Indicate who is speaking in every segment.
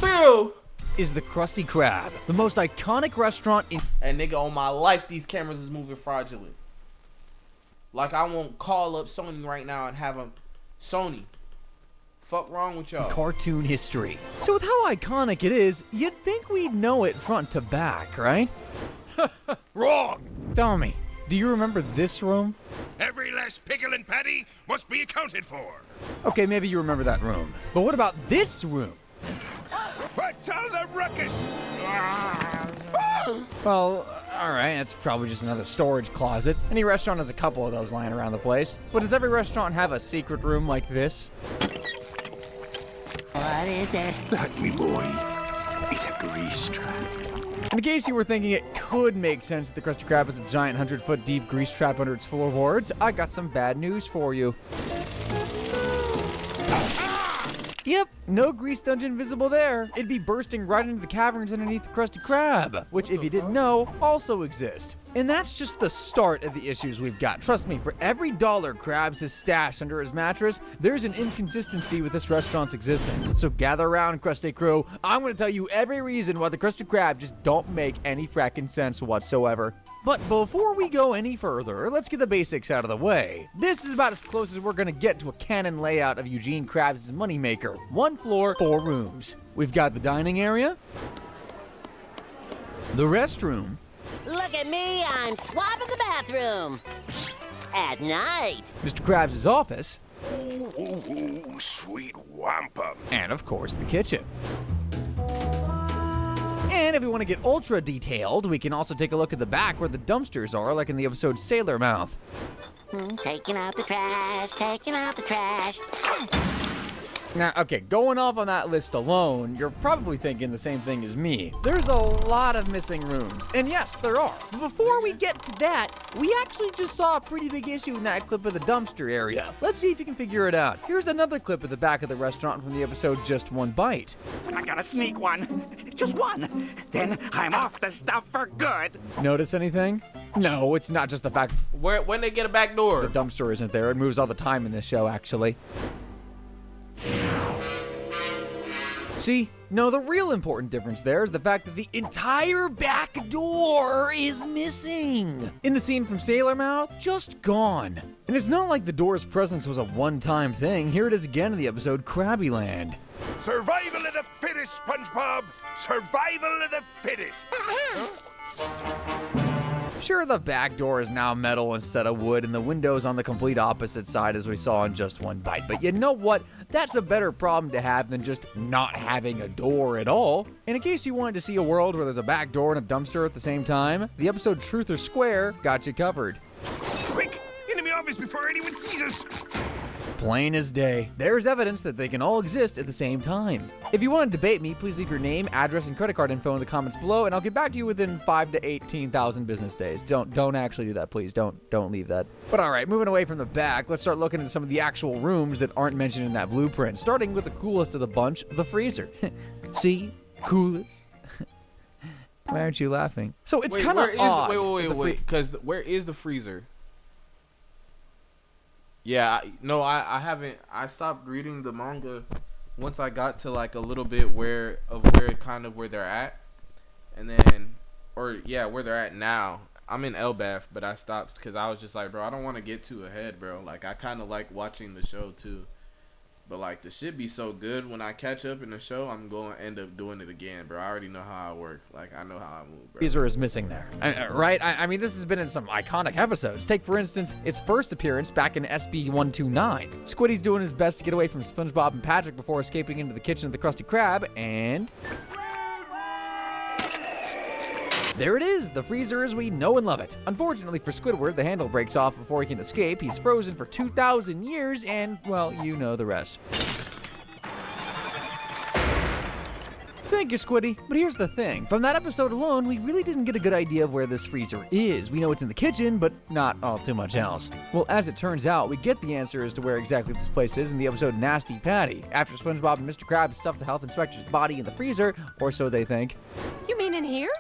Speaker 1: Bill.
Speaker 2: Is the Krusty Krab, the most iconic restaurant in...
Speaker 1: And nigga, on my life, these cameras is moving fraudulent. Like, I won't call up Sony right now and have them... Sony, fuck wrong with y'all?
Speaker 2: Cartoon history. So with how iconic it is, you'd think we'd know it front to back, right?
Speaker 3: Wrong!
Speaker 2: Tell me, do you remember this room?
Speaker 3: Every last pickle and patty must be accounted for.
Speaker 2: Okay, maybe you remember that room. But what about this room?
Speaker 3: What's all the ruckus?
Speaker 2: Well, alright, that's probably just another storage closet. Any restaurant has a couple of those lying around the place. But does every restaurant have a secret room like this?
Speaker 4: What is it?
Speaker 3: That, me boy, is a grease trap.
Speaker 2: In case you were thinking it could make sense that the Krusty Krab is a giant 100-foot deep grease trap under its floorboards, I got some bad news for you. Yep, no grease dungeon visible there. It'd be bursting right into the caverns underneath the Krusty Krab, which, if you didn't know, also exist. And that's just the start of the issues we've got. Trust me, for every dollar Krabs has stashed under his mattress, there's an inconsistency with this restaurant's existence. So gather around, Krusty Crew. I'm going to tell you every reason why the Krusty Krab just don't make any fracking sense whatsoever. But before we go any further, let's get the basics out of the way. This is about as close as we're going to get to a canon layout of Eugene Krabs' moneymaker. 1 floor, 4 rooms. We've got the dining area, the restroom.
Speaker 4: Look at me, I'm swabbing the bathroom. At night.
Speaker 2: Mr. Krabs' office,
Speaker 3: Ooh, sweet wampum.
Speaker 2: and of course the kitchen. And if we want to get ultra detailed, we can also take a look at the back where the dumpsters are, like in the episode Sailor Mouth.
Speaker 4: Taking out the trash, taking out the trash.
Speaker 2: Now, okay, going off on that list alone, you're probably thinking the same thing as me. There's a lot of missing rooms, and yes, there are. But before we get to that, we actually just saw a pretty big issue in that clip of the dumpster area. Let's see if you can figure it out. Here's another clip of the back of the restaurant from the episode Just One Bite.
Speaker 5: I gotta sneak one. Just one. Then I'm off the stuff for good.
Speaker 2: Notice anything? No, it's not just the fact
Speaker 1: When they get a back door?
Speaker 2: the dumpster isn't there. It moves all the time in this show, actually. See? No, the real important difference there is the fact that the entire back door is missing. In the scene from Sailor Mouth, just gone. And it's not like the door's presence was a one-time thing. Here it is again in the episode Krabby Land.
Speaker 3: Survival of the fittest, SpongeBob. Survival of the fittest.
Speaker 2: Sure, the back door is now metal instead of wood, and the window's on the complete opposite side as we saw in Just One Bite. But you know what? That's a better problem to have than just not having a door at all. And in case you wanted to see a world where there's a back door and a dumpster at the same time, the episode Truth or Square got you covered.
Speaker 3: Quick, into my office before anyone sees us.
Speaker 2: Plain as day. There's evidence that they can all exist at the same time. If you want to debate me, please leave your name, address, and credit card info in the comments below, and I'll get back to you within 5 to 18,000 business days. Don't actually do that, please. Don't leave that. But all right, moving away from the back, let's start looking at some of the actual rooms that aren't mentioned in that blueprint, starting with the coolest of the bunch, the freezer. See? Coolest. Why aren't you laughing? So it's kind of odd.
Speaker 1: Wait. Because where is the freezer? Yeah, I haven't. I stopped reading the manga once I got to like a little bit where they're at, and then, where they're at now. I'm in Elbath, but I stopped because I was just like, bro, I don't want to get too ahead, bro. Like, I kind of like watching the show too, but like the shit be so good when I catch up in the show, I'm going to end up doing it again, bro. I already know how I work. Like, I know how I move, bro.
Speaker 2: Freezer is missing there, right? I mean, this has been in some iconic episodes. Take, for instance, its first appearance back in SB129. Squiddy's doing his best to get away from SpongeBob and Patrick before escaping into the kitchen of the Krusty Krab, and there it is, the freezer as we know and love it. Unfortunately for Squidward, the handle breaks off before he can escape. He's frozen for 2,000 years, and, well, you know the rest. Thank you, Squiddy. But here's the thing. From that episode alone, we really didn't get a good idea of where this freezer is. We know it's in the kitchen, but not all too much else. Well, as it turns out, we get the answer as to where exactly this place is in the episode Nasty Patty, after SpongeBob and Mr. Krabs stuff the health inspector's body in the freezer, or so they think.
Speaker 6: You mean in here?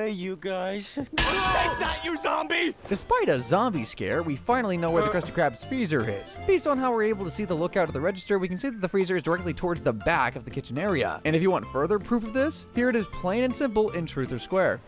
Speaker 5: Okay, you guys. Take that, you zombie!
Speaker 2: Despite a zombie scare, we finally know where the Krusty Krab's freezer is. Based on how we're able to see the lookout of the register, we can see that the freezer is directly towards the back of the kitchen area. And if you want further proof of this, here it is plain and simple in Truth or Square.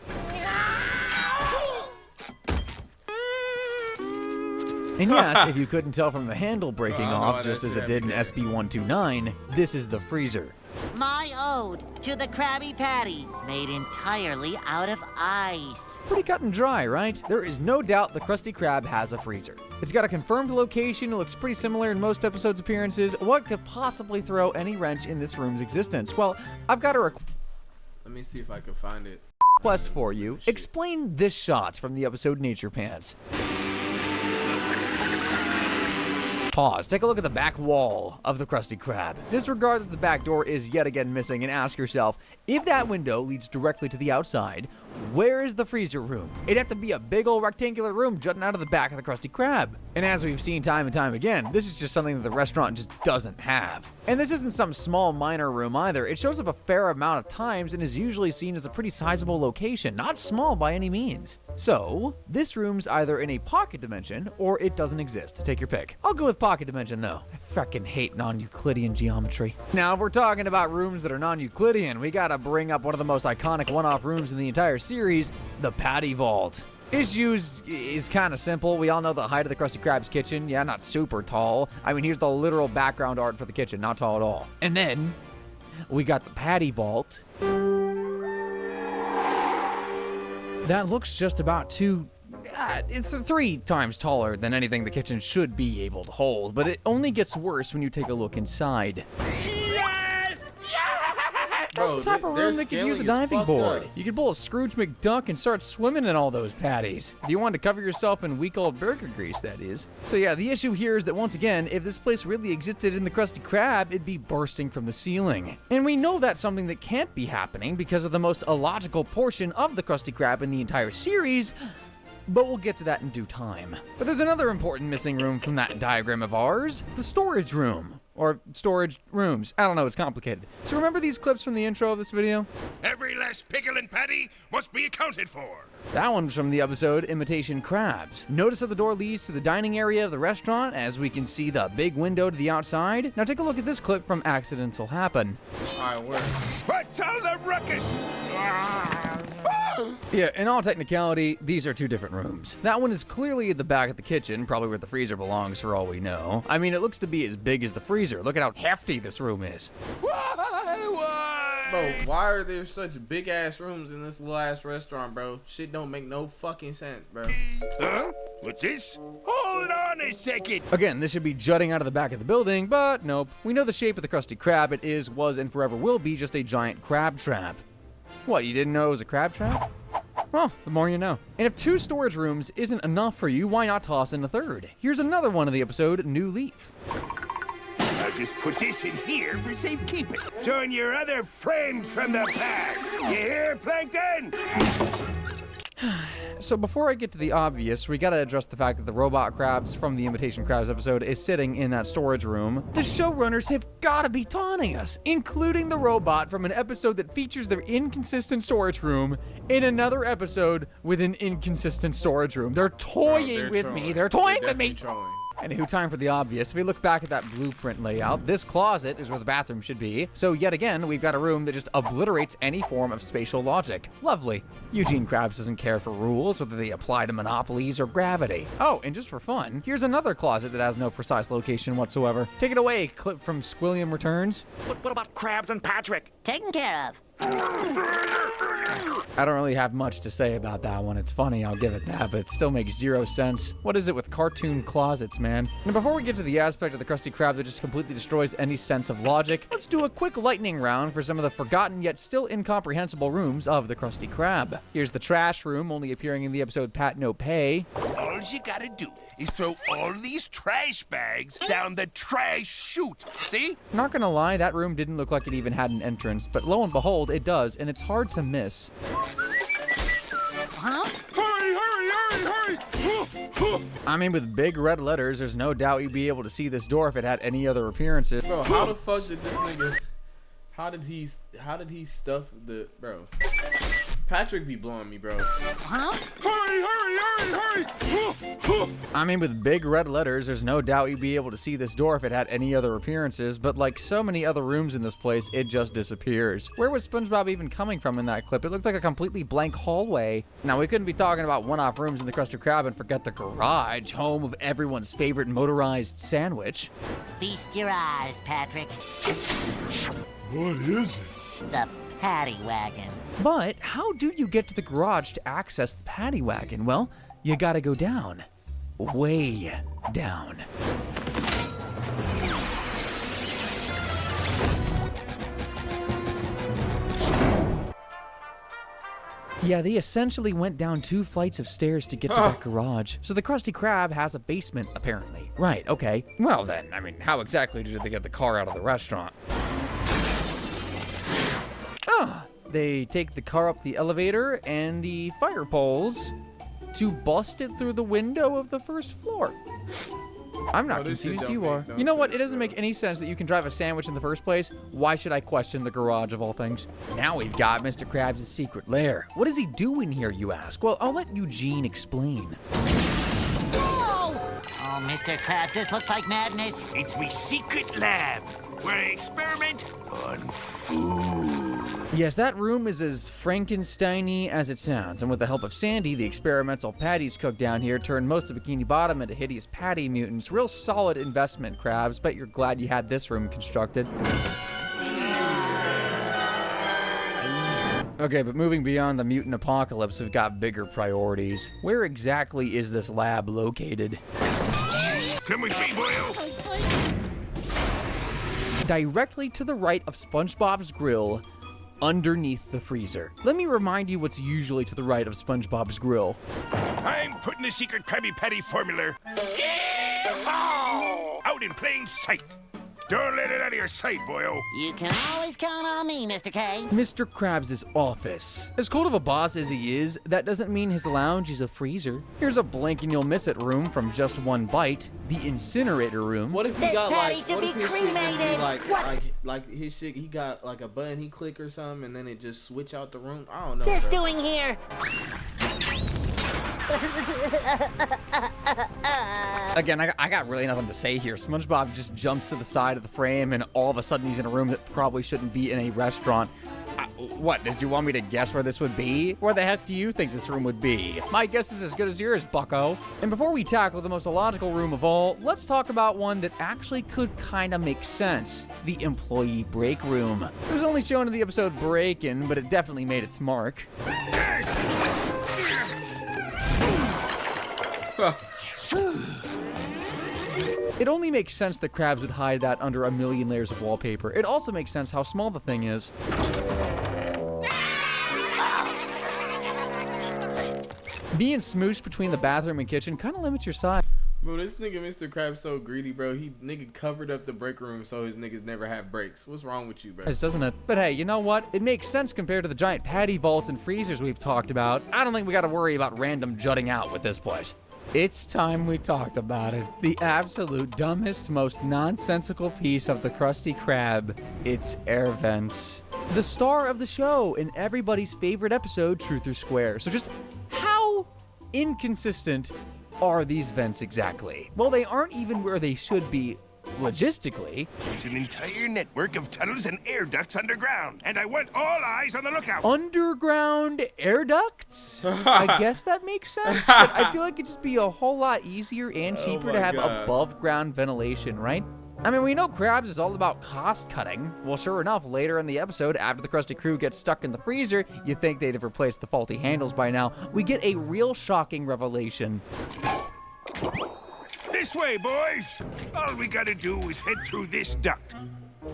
Speaker 2: And yes, if you couldn't tell from the handle breaking off, just as it did in SB129, this is the freezer.
Speaker 4: My ode to the Krabby Patty, made entirely out of ice.
Speaker 2: Pretty cut and dry, right? There is no doubt the Krusty Krab has a freezer. It's got a confirmed location, it looks pretty similar in most episodes' appearances. What could possibly throw any wrench in this room's existence? Well, I've got a
Speaker 1: Let me see if I can find it.
Speaker 2: request for you. Explain this shot from the episode Nature Pants. Pause. Take a look at the back wall of the Krusty Krab. Disregard that the back door is yet again missing and ask yourself, if that window leads directly to the outside, where is the freezer room? It'd have to be a big old rectangular room jutting out of the back of the Krusty Krab. And as we've seen time and time again, this is just something that the restaurant just doesn't have. And this isn't some small minor room either. It shows up a fair amount of times and is usually seen as a pretty sizable location, not small by any means. So, this room's either in a pocket dimension or it doesn't exist. Take your pick. I'll go with pocket dimension though. I fucking hate non-Euclidean geometry. Now, if we're talking about rooms that are non-Euclidean, we gotta bring up one of the most iconic one-off rooms in the entire series, the Patty Vault. Issues is kind of simple. We all know the height of the Krusty Krab's kitchen. Yeah, not super tall. I mean, here's the literal background art for the kitchen. Not tall at all. And then, we got the Patty Vault. That looks just about it's 3 times taller than anything the kitchen should be able to hold, but it only gets worse when you take a look inside. That's the type of room that could use a diving board. You could pull a Scrooge McDuck and start swimming in all those patties. If you want to cover yourself in week old burger grease, that is. So yeah, the issue here is that once again, if this place really existed in the Krusty Krab, it'd be bursting from the ceiling. And we know that's something that can't be happening because of the most illogical portion of the Krusty Krab in the entire series, but we'll get to that in due time. But there's another important missing room from that diagram of ours, the storage room. Or storage rooms. I don't know, it's complicated. So remember these clips from the intro of this video?
Speaker 3: Every last pickle and patty must be accounted for.
Speaker 2: That one's from the episode Imitation Krabs. Notice how the door leads to the dining area of the restaurant, as we can see the big window to the outside. Now take a look at this clip from Accidental Happen.
Speaker 1: Alright, where?
Speaker 3: What's all the ruckus?
Speaker 2: Yeah, in all technicality, these are 2 different rooms. That one is clearly at the back of the kitchen, probably where the freezer belongs for all we know. I mean, it looks to be as big as the freezer. Look at how hefty this room is.
Speaker 3: Why?
Speaker 1: Bro, why are there such big ass rooms in this little ass restaurant, bro? Shit don't make no fucking sense, bro.
Speaker 3: Huh? What's this? Hold on a second.
Speaker 2: Again, this should be jutting out of the back of the building, but nope. We know the shape of the Krusty Krab. It is, was, and forever will be just a giant crab trap. What, you didn't know it was a crab trap? Well, the more you know. And if 2 storage rooms isn't enough for you, why not toss in a 3rd? Here's another one of the episode, New Leaf.
Speaker 3: I'll just put this in here for safekeeping. Join your other friends from the past. You hear, Plankton?
Speaker 2: So before I get to the obvious, we gotta address the fact that the robot crabs from the Imitation Krabs episode is sitting in that storage room. The showrunners have gotta be taunting us, including the robot from an episode that features their inconsistent storage room in another episode with an inconsistent storage room. They're toying with me. They're toying with me. Anywho, time for the obvious. If we look back at that blueprint layout, this closet is where the bathroom should be. So yet again, we've got a room that just obliterates any form of spatial logic. Lovely. Eugene Krabs doesn't care for rules, whether they apply to monopolies or gravity. Oh, and just for fun, here's another closet that has no precise location whatsoever. Take it away, clip from Squilliam Returns.
Speaker 5: What about Krabs and Patrick?
Speaker 4: Taken care of.
Speaker 2: I don't really have much to say about that one. It's funny, I'll give it that, but it still makes 0 sense. What is it with cartoon closets, man? And before we get to the aspect of the Krusty Krab that just completely destroys any sense of logic, let's do a quick lightning round for some of the forgotten yet still incomprehensible rooms of the Krusty Krab. Here's the trash room, only appearing in the episode Pat No Pay.
Speaker 3: All you gotta do is throw all these trash bags down the trash chute. See?
Speaker 2: Not gonna lie, that room didn't look like it even had an entrance, but lo and behold, it does, and it's hard to miss.
Speaker 4: Huh?
Speaker 3: Hurry!
Speaker 2: I mean, with big red letters, there's no doubt you'd be able to see this door if it had any other appearances.
Speaker 1: Bro, how the fuck did this nigga... How did he stuff the... Bro. Patrick be blowing me, bro.
Speaker 4: Huh?
Speaker 3: Hurry!
Speaker 2: I mean, with big red letters, there's no doubt you'd be able to see this door if it had any other appearances, but like so many other rooms in this place, it just disappears. Where was SpongeBob even coming from in that clip? It looked like a completely blank hallway. Now, we couldn't be talking about one-off rooms in the Krusty Krab and forget the garage, home of everyone's favorite motorized sandwich.
Speaker 4: Feast your eyes, Patrick.
Speaker 3: What is it?
Speaker 4: The Patty Wagon.
Speaker 2: But how do you get to the garage to access the Patty Wagon? Well, you gotta go down. Way down. Yeah, they essentially went down 2 flights of stairs to get to that garage. So the Krusty Krab has a basement, apparently. Right, okay. Well then, I mean, how exactly did they get the car out of the restaurant? They take the car up the elevator and the fire poles to bust it through the window of the first floor. I'm not confused, you are. You know what? It doesn't make any sense that you can drive a sandwich in the first place. Why should I question the garage of all things? Now we've got Mr. Krabs' secret lair. What is he doing here, you ask? Well, I'll let Eugene explain.
Speaker 4: Oh, Mr. Krabs, this looks like madness.
Speaker 3: It's me secret lab, where I experiment on food.
Speaker 2: Yes, that room is as Frankenstein-y as it sounds, and with the help of Sandy, the experimental patties cooked down here turned most of Bikini Bottom into hideous patty mutants. Real solid investment, Krabs. Bet you're glad you had this room constructed. Okay, but moving beyond the mutant apocalypse, we've got bigger priorities. Where exactly is this lab located?
Speaker 3: Come with me, boyo.
Speaker 2: Directly to the right of SpongeBob's grill, underneath the freezer. Let me remind you what's usually to the right of SpongeBob's grill.
Speaker 3: I'm putting the secret Krabby Patty formula out in plain sight. Don't let it out of your sight, boyo.
Speaker 4: You can always count on me, Mr. K.
Speaker 2: Mr. Krabs' office. As cold of a boss as he is, that doesn't mean his lounge is a freezer. Here's a blink and you'll miss it room from just one bite. The incinerator room.
Speaker 1: What if he
Speaker 4: This
Speaker 1: got
Speaker 4: patty
Speaker 1: like?
Speaker 4: should
Speaker 1: What
Speaker 4: be
Speaker 1: if his shit just be
Speaker 4: cremated.
Speaker 1: like his shit? He got like a button he click or something, and then it just switch out the room. I don't know.
Speaker 4: What's
Speaker 1: bro.
Speaker 4: doing here?
Speaker 2: Again, I got really nothing to say here. SpongeBob just jumps to the side of the frame and all of a sudden he's in a room that probably shouldn't be in a restaurant. What, did you want me to guess where this would be? Where the heck do you think this room would be? My guess is as good as yours, bucko. And before we tackle the most illogical room of all, let's talk about one that actually could kind of make sense. The employee break room. It was only shown in the episode Breakin', but it definitely made its mark. It only makes sense that Krabs would hide that under a million layers of wallpaper. It also makes sense how small the thing is. Being smooshed between the bathroom and kitchen kind of limits your size.
Speaker 1: Bro, this nigga Mr. Krabs so greedy, bro. He nigga covered up the break room so his niggas never have breaks. What's wrong with you, bro?
Speaker 2: Doesn't it? But hey, you know what? It makes sense compared to the giant patty vaults and freezers we've talked about. I don't think we got to worry about random jutting out with this place. It's time we talked about it. The absolute dumbest, most nonsensical piece of the Krusty Krab. It's air vents. The star of the show in everybody's favorite episode, Truth or Square. So just how inconsistent are these vents exactly? Well, they aren't even where they should be logistically.
Speaker 3: There's an entire network of tunnels and air ducts underground, and I want all eyes on the lookout.
Speaker 2: Underground air ducts? I guess that makes sense. But I feel like it'd just be a whole lot easier and cheaper
Speaker 1: my
Speaker 2: to have
Speaker 1: God.
Speaker 2: above ground ventilation, right? I mean, we know Krabs is all about cost cutting. Well, sure enough, later in the episode, after the Krusty crew gets stuck in the freezer, you'd think they'd have replaced the faulty handles by now. We get a real shocking revelation.
Speaker 3: This way, boys. All we gotta do is head through this duct.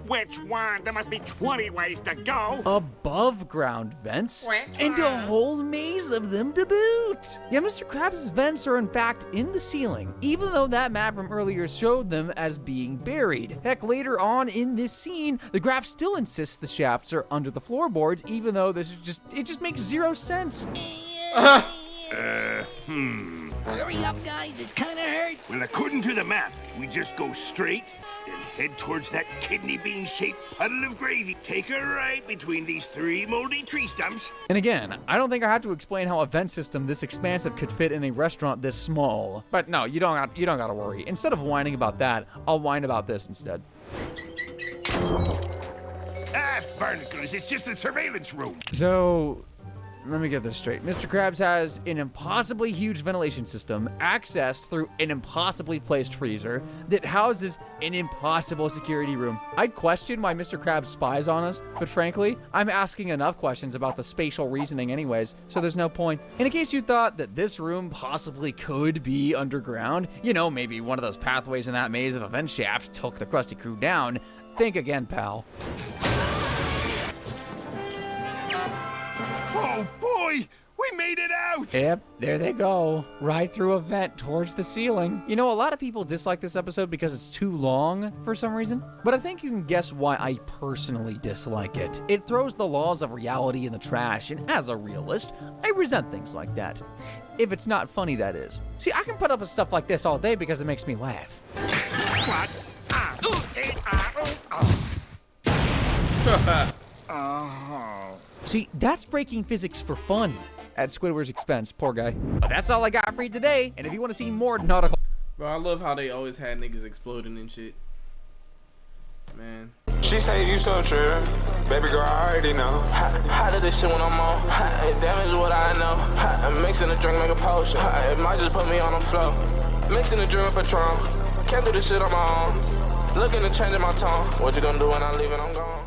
Speaker 5: Which one? There must be 20 ways to go.
Speaker 2: Above ground vents, and a whole maze of them to boot. Yeah, Mr. Krabs' vents are in fact in the ceiling, even though that map from earlier showed them as being buried. Heck, later on in this scene, the graph still insists the shafts are under the floorboards, even though this is it just makes zero sense.
Speaker 4: Hurry up, guys. This kind of hurts.
Speaker 3: Well, according to the map, we just go straight and head towards that kidney bean-shaped puddle of gravy. Take a right between these 3 moldy tree stumps.
Speaker 2: And again, I don't think I have to explain how a vent system this expansive could fit in a restaurant this small. But no, you don't gotta worry. Instead of whining about that, I'll whine about this instead.
Speaker 3: Ah, barnacles, it's just a surveillance room.
Speaker 2: So, let me get this straight. Mr. Krabs has an impossibly huge ventilation system accessed through an impossibly placed freezer that houses an impossible security room. I'd question why Mr. Krabs spies on us, but frankly, I'm asking enough questions about the spatial reasoning anyways, so there's no point. In case you thought that this room possibly could be underground, you know, maybe one of those pathways in that maze of a vent shaft took the Krusty Crew down, think again, pal.
Speaker 3: Oh boy, we made it out!
Speaker 2: Yep, there they go. Right through a vent towards the ceiling. You know, a lot of people dislike this episode because it's too long for some reason, but I think you can guess why I personally dislike it. It throws the laws of reality in the trash, and as a realist, I resent things like that. If it's not funny, that is. See, I can put up with stuff like this all day because it makes me laugh.
Speaker 3: What?
Speaker 2: See, that's breaking physics for fun at Squidward's expense, poor guy. But that's all I got for you today, and if you want to see more nautical...
Speaker 1: Bro, I love how they always had niggas exploding and shit. Man.
Speaker 6: She say you so true, baby girl, I already know. How did this shit when I'm on? It damage what I know. Mixing a drink, make a potion. It might just put me on the floor. Mixing a drink with Patron. Can't do this shit on my own. Looking to change my tone. What you gonna do when I leave and I'm gone?